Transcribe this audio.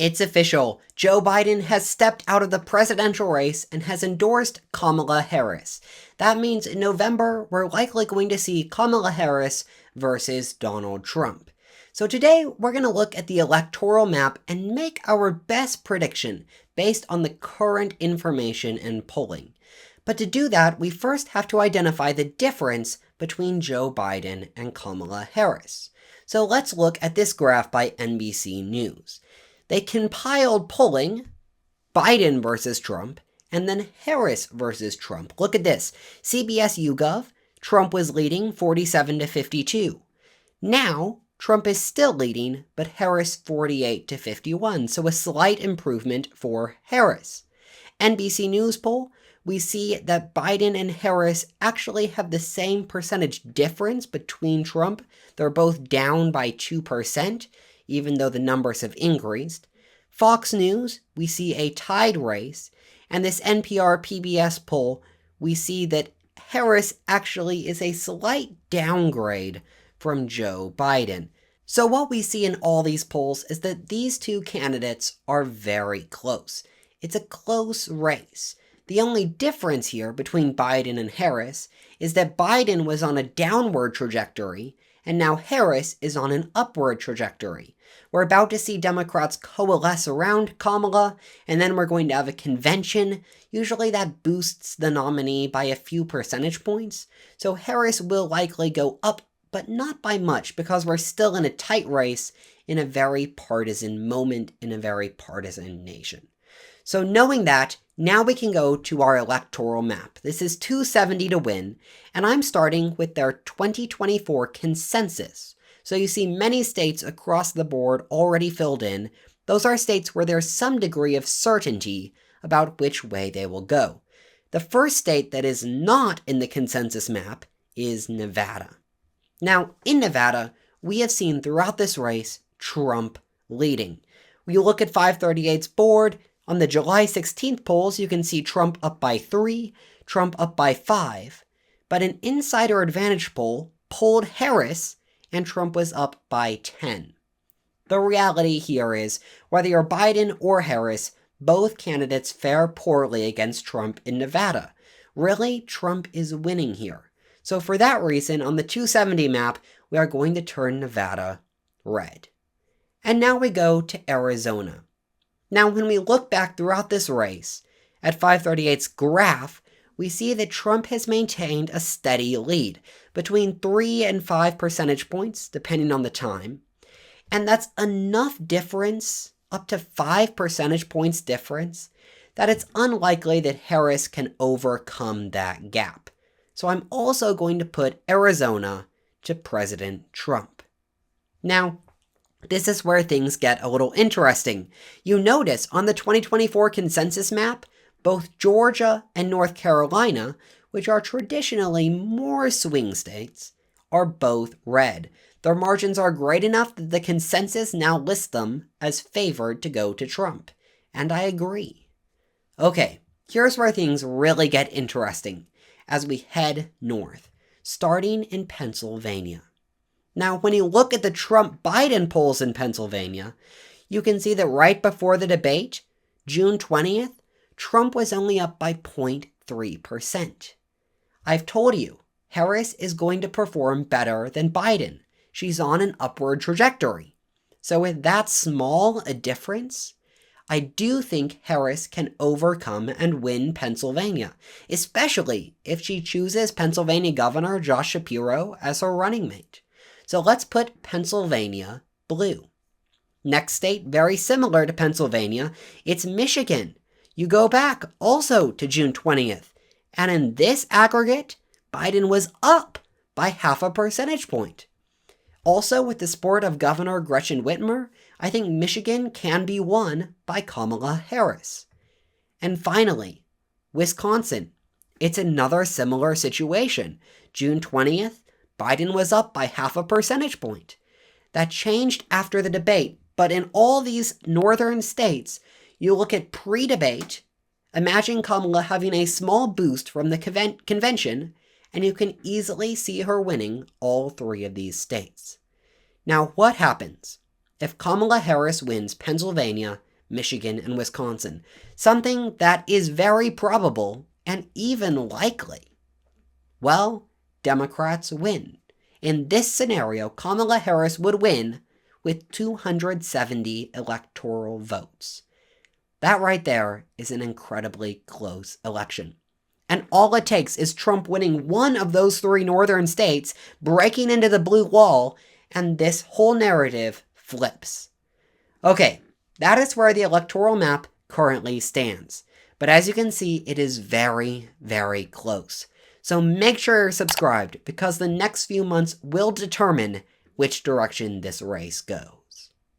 It's official. Joe Biden has stepped out of the presidential race and has endorsed Kamala Harris. That means in November, we're likely going to see Kamala Harris versus Donald Trump. So today, we're going to look at the electoral map and make our best prediction based on the current information and polling. But to do that, we first have to identify the difference between Joe Biden and Kamala Harris. So let's look at this graph by NBC News. They compiled polling, Biden versus Trump, and then Harris versus Trump. Look at this. CBS YouGov, Trump was leading 47-52. Now, Trump is still leading, but Harris 48-51, so a slight improvement for Harris. NBC News poll, we see that Biden and Harris actually have the same percentage difference between Trump. They're both down by 2%, even though the numbers have increased. Fox News, we see a tied race, and this NPR PBS poll, we see that Harris actually is a slight downgrade from Joe Biden. So what we see in all these polls is that these two candidates are very close. It's a close race. The only difference here between Biden and Harris is that Biden was on a downward trajectory, and now Harris is on an upward trajectory. We're about to see Democrats coalesce around Kamala, and then we're going to have a convention. Usually that boosts the nominee by a few percentage points, so Harris will likely go up, but not by much, because we're still in a tight race in a very partisan moment in a very partisan nation. So knowing that, now we can go to our electoral map. This is 270 to win, and I'm starting with their 2024 consensus. So you see many states across the board already filled in. Those are states where there's some degree of certainty about which way they will go. The first state that is not in the consensus map is Nevada. Now, in Nevada, we have seen throughout this race Trump leading. When you look at 538's board, on the July 16th polls, you can see Trump up by 3, Trump up by 5, but an Insider Advantage poll polled Harris, and Trump was up by 10. The reality here is, whether you're Biden or Harris, both candidates fare poorly against Trump in Nevada. Really, Trump is winning here. So for that reason, on the 270 map, we are going to turn Nevada red. And now we go to Arizona. Now, when we look back throughout this race, at 538's graph, we see that Trump has maintained a steady lead, between 3 and 5 percentage points, depending on the time. And that's enough difference, up to 5 percentage points difference, that it's unlikely that Harris can overcome that gap. So I'm also going to put Arizona to President Trump. Now, this is where things get a little interesting. You notice on the 2024 consensus map, both Georgia and North Carolina, which are traditionally more swing states, are both red. Their margins are great enough that the consensus now lists them as favored to go to Trump. And I agree. Okay, here's where things really get interesting as we head north, starting in Pennsylvania. Now, when you look at the Trump-Biden polls in Pennsylvania, you can see that right before the debate, June 20th, Trump was only up by 0.3%. I've told you, Harris is going to perform better than Biden. She's on an upward trajectory. So with that small a difference, I do think Harris can overcome and win Pennsylvania, especially if she chooses Pennsylvania Governor Josh Shapiro as her running mate. So let's put Pennsylvania blue. Next state, very similar to Pennsylvania, it's Michigan. You go back also to June 20th. And in this aggregate, Biden was up by 0.5 percentage point. Also, with the support of Governor Gretchen Whitmer, I think Michigan can be won by Kamala Harris. And finally, Wisconsin. It's another similar situation. June 20th, Biden was up by 0.5 percentage point. That changed after the debate, but in all these northern states, you look at pre-debate, imagine Kamala having a small boost from the convention, and you can easily see her winning all 3 of these states. Now, what happens if Kamala Harris wins Pennsylvania, Michigan, and Wisconsin, something that is very probable and even likely. Well, Democrats win. In this scenario, Kamala Harris would win with 270 electoral votes. That right there is an incredibly close election. And all it takes is Trump winning one of those 3 northern states, breaking into the blue wall, and this whole narrative flips. Okay, that is where the electoral map currently stands. But as you can see, it is very, very close. So make sure you're subscribed, because the next few months will determine which direction this race goes.